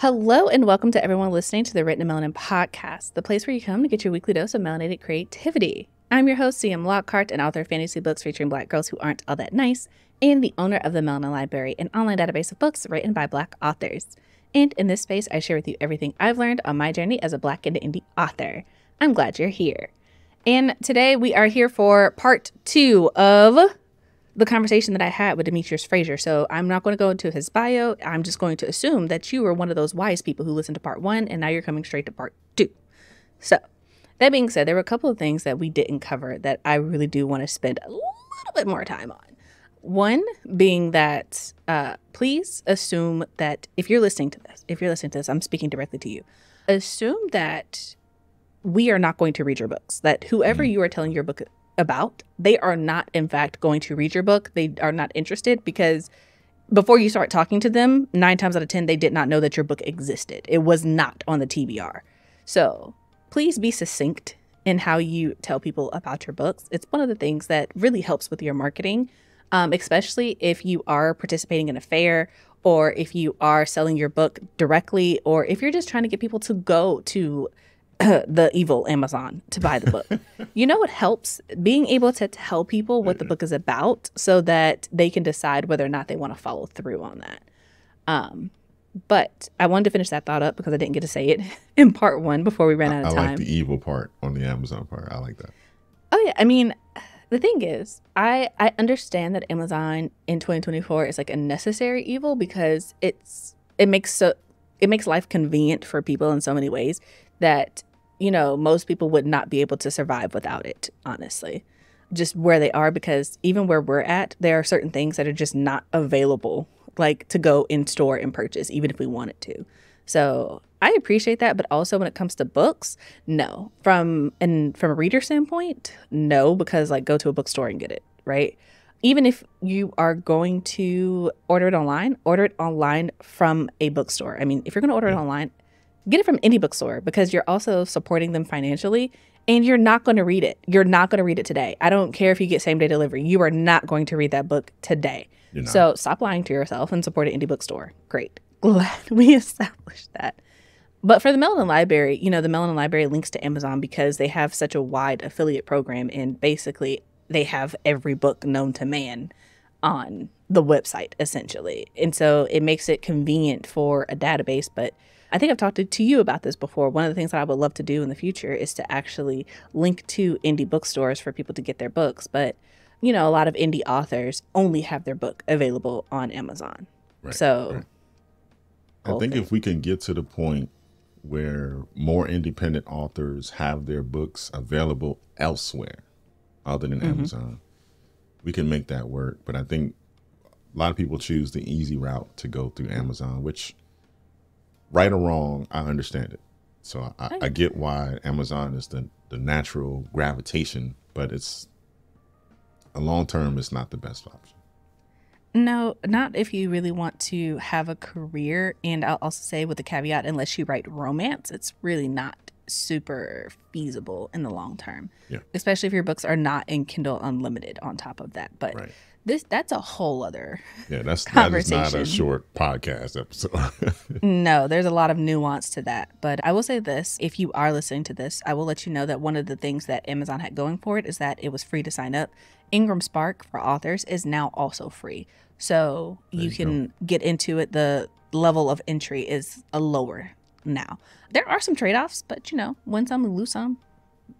Hello and welcome to everyone listening to the Written in Melanin podcast, the place where you come to get your weekly dose of melanated creativity. I'm your host, CM Lockhart, an author of fantasy books featuring Black girls who aren't all that nice, and the owner of the Melanin Library, an online database of books written by Black authors. And in this space, I share with you everything I've learned on my journey as a Black and indie author. I'm glad you're here. And today we are here for part 2 of the conversation that I had with Demetrius Frazier. So I'm not going to go into his bio. I'm just going to assume that you were one of those wise people who listened to part 1 and now you're coming straight to part 2. So that being said, there were a couple of things that we didn't cover that I really do want to spend a little bit more time on. One being that please assume that if you're listening to this, I'm speaking directly to you. Assume that we are not going to read your books, that whoever you are telling your book about, they are not in fact going to read your book. They are not interested because before you start talking to them, 9 times out of 10, they did not know that your book existed. It was not on the TBR. So please be succinct in how you tell people about your books. It's one of the things that really helps with your marketing, especially if you are participating in a fair or if you are selling your book directly, or if you're just trying to get people to go to the evil Amazon to buy the book. You know what helps? Being able to tell people what the book is about so that they can decide whether or not they want to follow through on that. But I wanted to finish that thought up because I didn't get to say it in part 1 before we ran out of time. I like the evil part on the Amazon part. I like that. Oh, yeah. I mean, the thing is, I understand that Amazon in 2024 is like a necessary evil because it makes life convenient for people in so many ways that, you know, most people would not be able to survive without it, honestly, just where they are, because even where we're at, there are certain things that are just not available, like to go in store and purchase, even if we wanted to. So I appreciate that. But also when it comes to books, no, from a reader standpoint, no, because like go to a bookstore and get it, right? Even if you are going to order it online from a bookstore. I mean, if you're going to order it online, get it from any bookstore because you're also supporting them financially and you're not going to read it. You're not going to read it today. I don't care if you get same day delivery. You are not going to read that book today. So stop lying to yourself and support an indie bookstore. Great. Glad we established that. But for the Melanin Library, you know, the Melanin Library links to Amazon because they have such a wide affiliate program, and basically they have every book known to man on the website, essentially. And so it makes it convenient for a database. But I think I've talked to you about this before. One of the things that I would love to do in the future is to actually link to indie bookstores for people to get their books. But, you know, a lot of indie authors only have their book available on Amazon. Right. So I think if we can get to the point where more independent authors have their books available elsewhere other than Amazon, we can make that work. But I think a lot of people choose the easy route to go through Amazon, which, right or wrong, I understand it. So I get why Amazon is the natural gravitation, but it's a long term, it's not the best option. No, not if you really want to have a career. And I'll also say with the caveat, unless you write romance, it's really not super feasible in the long term, especially if your books are not in Kindle Unlimited on top of that. But that's a whole other that is not a short podcast episode. No, there's a lot of nuance to that. But I will say this, if you are listening to this, I will let you know that one of the things that Amazon had going for it is that it was free to sign up. Ingram Spark for authors is now also free. So you can get into it. The level of entry is a lower now. There are some trade-offs, but you know, win some, lose some.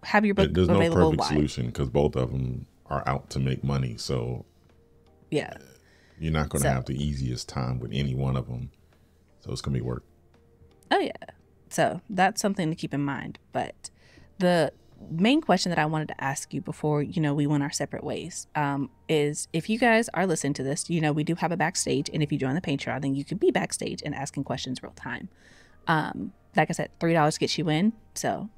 Have your book available. There's no perfect solution because both of them are out to make money. So you're not going to have the easiest time with any one of them. So it's going to be work. Oh, yeah. So that's something to keep in mind. But the main question that I wanted to ask you before, you know, we went our separate ways, is if you guys are listening to this, you know, we do have a backstage. And if you join the Patreon, then you can be backstage and asking questions real time. Like I said, $3 gets you in. So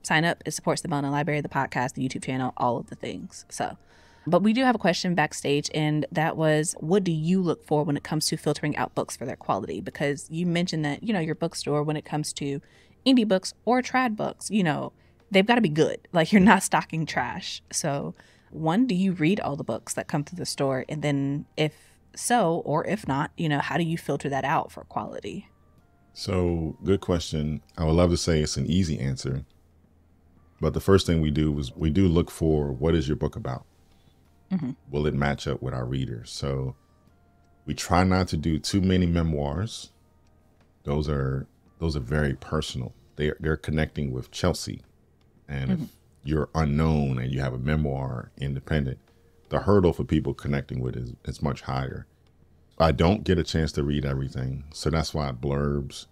sign up. It supports the Melanin Library, the podcast, the YouTube channel, all of the things. So, but we do have a question backstage, and that was, what do you look for when it comes to filtering out books for their quality? Because you mentioned that, you know, your bookstore, when it comes to indie books or trad books, you know, they've got to be good. Like, you're not stocking trash. So one, do you read all the books that come through the store? And then if so, or if not, you know, how do you filter that out for quality? So, good question. I would love to say it's an easy answer, but the first thing we do is we do look for, what is your book about? Mm-hmm. Will it match up with our readers? So we try not to do too many memoirs. Those are very personal. They're connecting with Chelsea. And if you're unknown and you have a memoir independent, the hurdle for people connecting with is much higher. I don't get a chance to read everything. So that's why blurbs,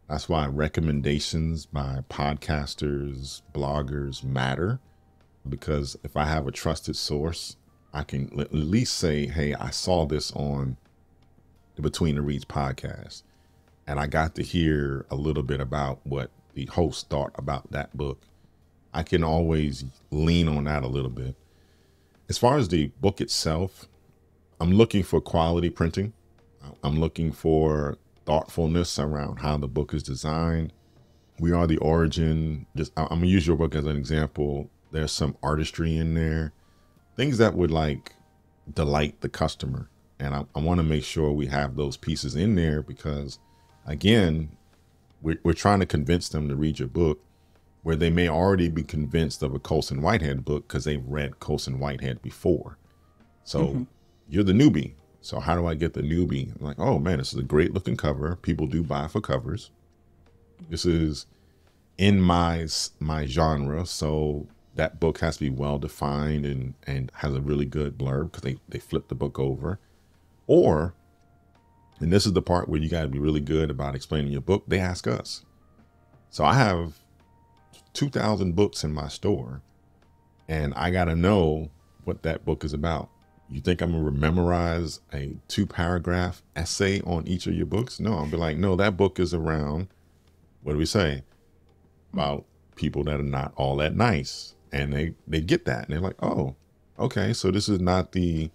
that's why recommendations by podcasters, bloggers matter. Because if I have a trusted source, I can at least say, hey, I saw this on the Between the Reads podcast, and I got to hear a little bit about what the host thought about that book. I can always lean on that a little bit. As far as the book itself, I'm looking for quality printing. I'm looking for thoughtfulness around how the book is designed. We Are the Origin. I'm gonna use your book as an example. There's some artistry in there, things that would like delight the customer. And I want to make sure we have those pieces in there because, again, we're trying to convince them to read your book where they may already be convinced of a Colson Whitehead book because they've read Colson Whitehead before. So you're the newbie. So how do I get the newbie? I'm like, oh man, this is a great looking cover. People do buy for covers. This is in my genre. So that book has to be well defined and has a really good blurb because they flip the book over. Or, and this is the part where you got to be really good about explaining your book, they ask us. So I have 2,000 books in my store and I got to know what that book is about. You think I'm going to memorize a 2-paragraph essay on each of your books? No, I'll be like, no, that book is around, what do we say? About people that are not all that nice. And they get that. And they're like, oh, okay. So this is not the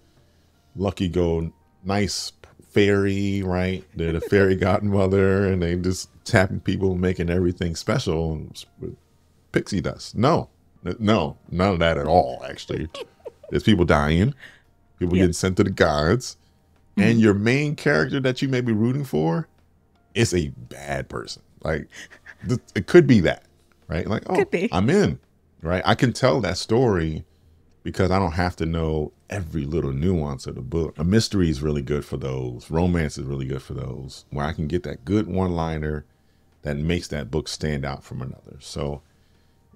lucky go nice fairy, right? They're the fairy godmother and they just tapping people, making everything special with pixie dust. No, none of that at all, actually. There's people dying, people getting sent to the gods, and your main character that you may be rooting for is a bad person. Like, it could be that, right? Like, oh, I'm in, right? I can tell that story because I don't have to know every little nuance of the book. A mystery is really good for those. Romance is really good for those, where I can get that good one-liner that makes that book stand out from another. So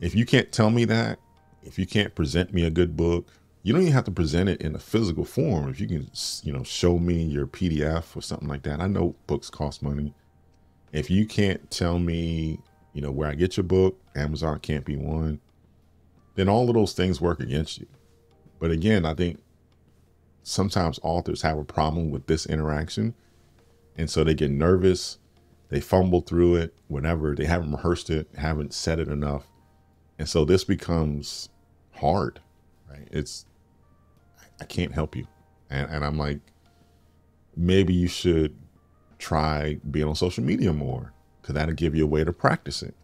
if you can't tell me that, if you can't present me a good book, you don't even have to present it in a physical form. If you can, show me your PDF or something like that. I know books cost money. If you can't tell me, where I get your book, Amazon can't be one, then all of those things work against you. But again, I think sometimes authors have a problem with this interaction. And so they get nervous, they fumble through it, whatever. They haven't rehearsed it, haven't said it enough. And so this becomes hard, right? I can't help you. And I'm like, maybe you should try being on social media more because that'll give you a way to practice it.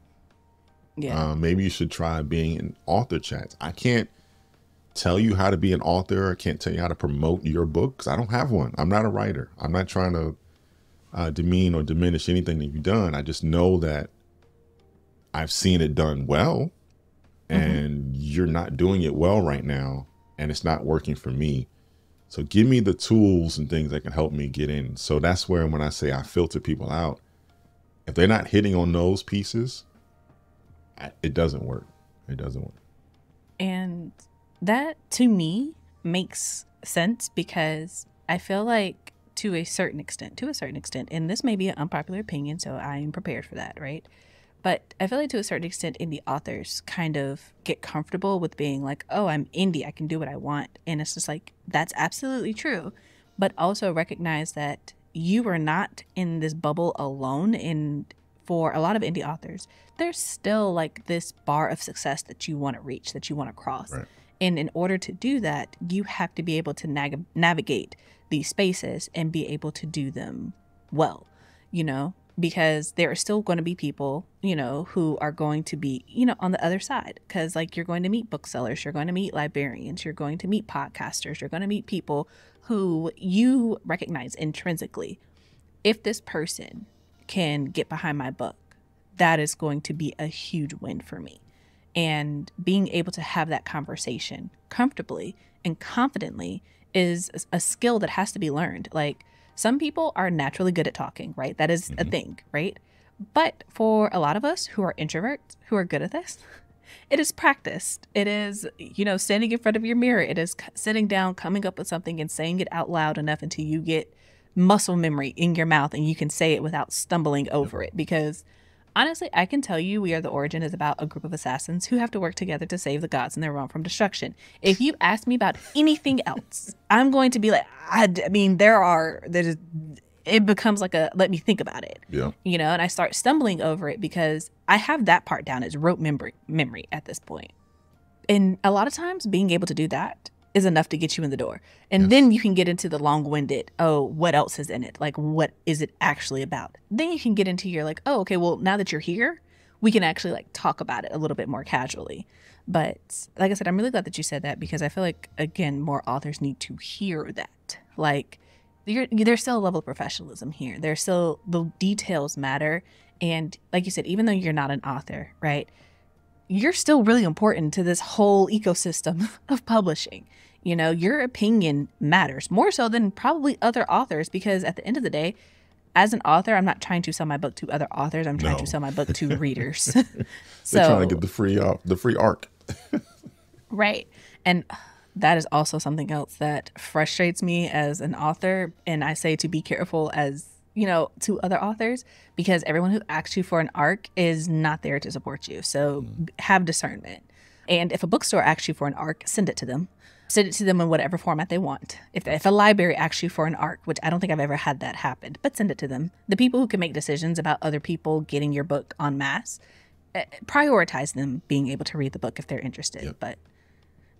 Yeah. Maybe you should try being in author chats. I can't tell you how to be an author. I can't tell you how to promote your book because I don't have one. I'm not a writer. I'm not trying to demean or diminish anything that you've done. I just know that I've seen it done well and you're not doing it well right now and it's not working for me. So give me the tools and things that can help me get in. So that's where when I say I filter people out, if they're not hitting on those pieces, it doesn't work. It doesn't work. And that to me makes sense because I feel like to a certain extent, and this may be an unpopular opinion, so I am prepared for that, right? But I feel like to a certain extent, indie authors kind of get comfortable with being like, oh, I'm indie, I can do what I want. And it's just like, that's absolutely true. But also recognize that you are not in this bubble alone. And for a lot of indie authors, there's still like this bar of success that you want to reach, that you want to cross. Right. And in order to do that, you have to be able to navigate these spaces and be able to do them well, because there are still going to be people, who are going to be, on the other side. Because like you're going to meet booksellers, you're going to meet librarians, you're going to meet podcasters, you're going to meet people who you recognize intrinsically. If this person can get behind my book, that is going to be a huge win for me. And being able to have that conversation comfortably and confidently is a skill that has to be learned. Like, some people are naturally good at talking, right? That is a thing, right? But for a lot of us who are introverts, who are good at this, it is practiced. It is, standing in front of your mirror. It is sitting down, coming up with something and saying it out loud enough until you get muscle memory in your mouth and you can say it without stumbling over it. Because honestly, I can tell you We Are the Origin is about a group of assassins who have to work together to save the gods in their realm from destruction. If you ask me about anything else, I'm going to be like, it becomes like let me think about it. Yeah. And I start stumbling over it because I have that part down as rote memory at this point. And a lot of times being able to do that is enough to get you in the door. And then you can get into the long-winded, what else is in it? Like, what is it actually about? Then you can get into your like, okay, well, now that you're here, we can actually like talk about it a little bit more casually. But like I said, I'm really glad that you said that, because I feel like, again, more authors need to hear that. Like, there's still a level of professionalism here. There's still, the details matter. And like you said, even though you're not an author, right, you're still really important to this whole ecosystem of publishing. Your opinion matters more so than probably other authors, because at the end of the day, as an author, I'm not trying to sell my book to other authors. I'm trying to sell my book to readers. They're trying to get the free arc. Right. And that is also something else that frustrates me as an author. And I say to be careful as, to other authors, because everyone who asks you for an arc is not there to support you. So have discernment. And if a bookstore asks you for an arc, send it to them. Send it to them in whatever format they want. If a library asks you for an arc, which I don't think I've ever had that happen, but send it to them. The people who can make decisions about other people getting your book en masse, prioritize them being able to read the book if they're interested. Yep. But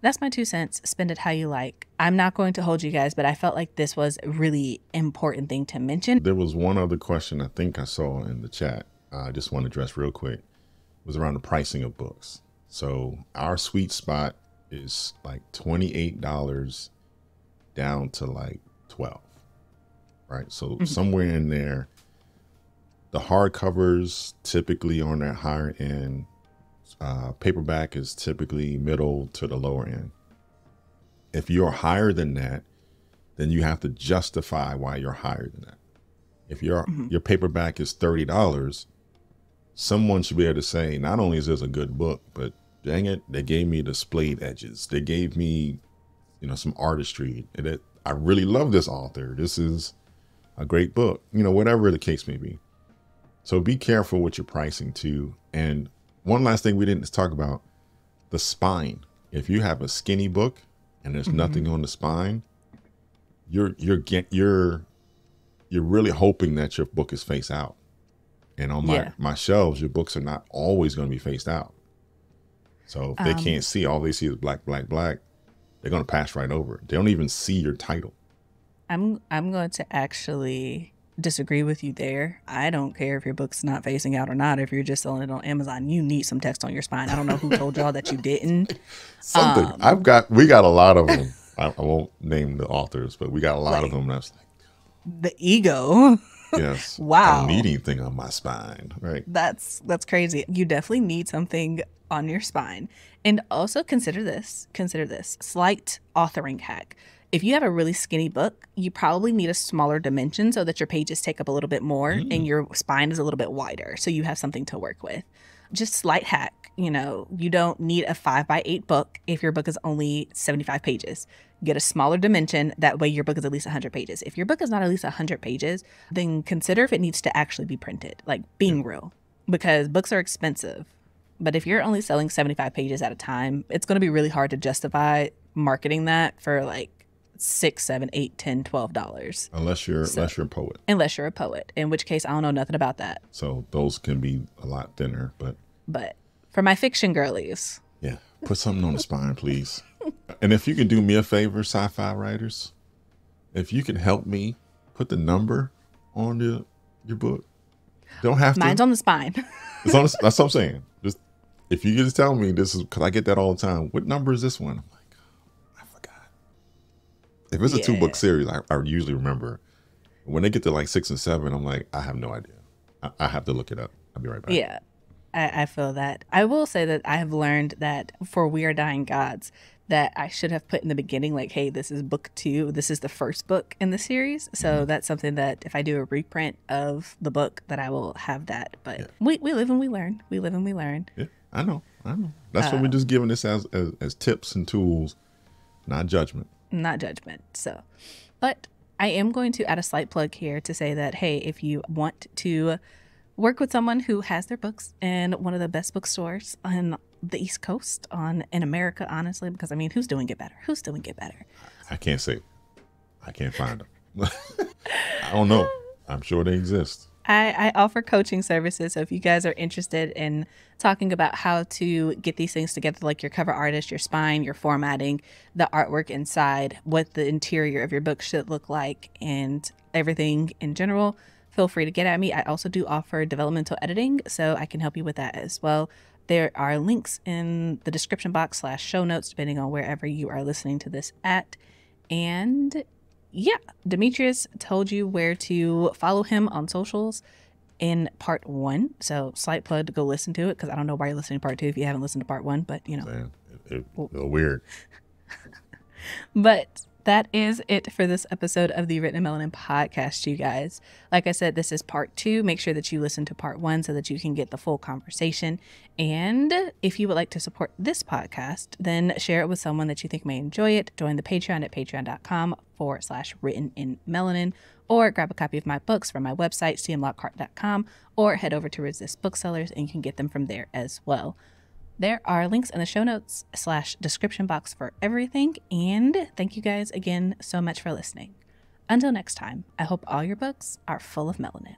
that's my 2 cents. Spend it how you like. I'm not going to hold you guys, but I felt like this was a really important thing to mention. There was one other question I think I saw in the chat. I just want to address real quick. It was around the pricing of books. So our sweet spot is like $28 down to like $12, right? So somewhere in there. The hardcovers typically on that higher end. Paperback is typically middle to the lower end. If you're higher than that, then you have to justify why you're higher than that. If your paperback is $30, someone should be able to say, not only is this a good book, but dang it, they gave me the splayed edges. They gave me, some artistry. I really love this author. This is a great book, whatever the case may be. So be careful with your pricing too. And one last thing we didn't talk about, the spine. If you have a skinny book and there's nothing on the spine, you're really hoping that your book is face out. And on my shelves, your books are not always going to be faced out. So if they can't see, all they see is black, black, black, they're going to pass right over it. They don't even see your title. I'm going to actually disagree with you there. I don't care if your book's not facing out or not. If you're just selling it on Amazon, you need some text on your spine. I don't know who told y'all that you didn't. Something. We got a lot of them. I won't name the authors, but we got a lot of them. That's like the ego. Yes. Wow. I don't need anything on my spine. Right. That's crazy. You definitely need something on your spine. And also consider this slight authoring hack. If you have a really skinny book, you probably need a smaller dimension so that your pages take up a little bit more and your spine is a little bit wider. So you have something to work with. Just slight hack. You don't need a 5x8 book if your book is only 75 pages. Get a smaller dimension. That way your book is at least 100 pages. If your book is not at least 100 pages, then consider if it needs to actually be printed, like being real, because books are expensive. But if you're only selling 75 pages at a time, it's going to be really hard to justify marketing that for like $6, $7, $8, $10, $12. Unless you're a poet. Unless you're a poet, in which case I don't know nothing about that. So those can be a lot thinner, but for my fiction girlies. Yeah, put something on the spine, please. And if you can do me a favor, sci-fi writers, if you can help me put the number on your book. Don't have to. Mine's on the spine. That's what I'm saying. Just if you just tell me this is, because I get that all the time. What number is this one? I'm like, I forgot. If it's a 2-book series, I usually remember. When they get to like 6 and 7, I'm like, I have no idea. I have to look it up. I'll be right back. Yeah, I feel that. I will say that I have learned that for We Are Dying Gods, that I should have put in the beginning, like, hey, this is book 2. This is the first book in the series. So that's something that if I do a reprint of the book, that I will have that. But we live and we learn. We live and we learn. Yeah, I know. That's what we're just giving this as tips and tools, not judgment. Not judgment. So, but I am going to add a slight plug here to say that, hey, if you want to work with someone who has their books in one of the best bookstores on the East Coast, in America, honestly, because I mean, who's doing it better? Who's doing it better? I can't say. I can't find them. I don't know. I'm sure they exist. I offer coaching services. So if you guys are interested in talking about how to get these things together, like your cover artist, your spine, your formatting, the artwork inside, what the interior of your book should look like, and everything in general, feel free to get at me. I also do offer developmental editing, so I can help you with that as well. There are links in the description box / show notes, depending on wherever you are listening to this at. And yeah, Demetrius told you where to follow him on socials in part 1. So slight plug to go listen to it, because I don't know why you're listening to part 2 if you haven't listened to part 1, but you know. It's a little weird. But that is it for this episode of the Written in Melanin podcast, you guys. Like I said, this is part 2. Make sure that you listen to part 1 so that you can get the full conversation. And if you would like to support this podcast, then share it with someone that you think may enjoy it. Join the Patreon at patreon.com/written in melanin, or grab a copy of my books from my website, cmlockhart.com, or head over to Resist Booksellers and you can get them from there as well. There are links in the show notes / description box for everything. And thank you guys again so much for listening. Until next time, I hope all your books are full of melanin.